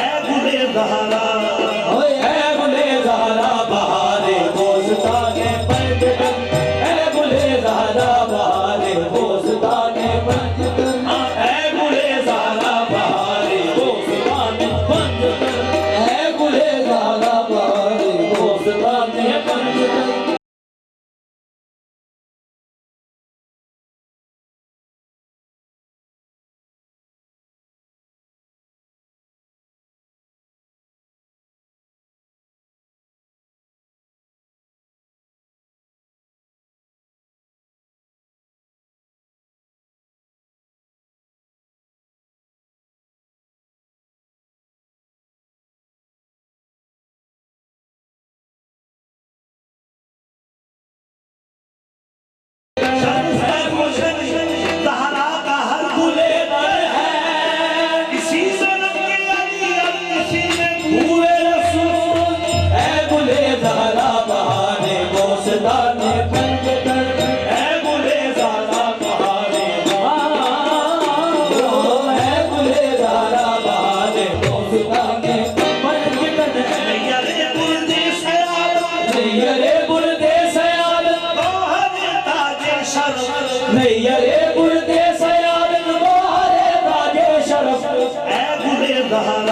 है गुले ज़हरा, है गुले ज़हरा बहारे बोस्ताने पंजतन, है गुले ज़हरा बहारे बोस्ताने पंजतन, है गुले ज़हरा बहारे बोस्ताने पंजतन, है गुले ज़हरा बहारे बोस्ताने पंजतन। ज़हरा का हर गुले दर है, किसी से रंगे अली और किसी में हुए रसूल, है गुले ज़हरा बहारे बोस्ताने पंजतन, है गुले ज़हरा बहारे है गुले ज़हरा बहारे बोस्ताने पंजतन, नैयरे बुलंदी से आलम, नैयरे बुलंदे सयालम, गौहर ताजे शर्फ, नैयरे बुलंदे सयालम, गौहर ताजे शरफ, है गुले ज़हरा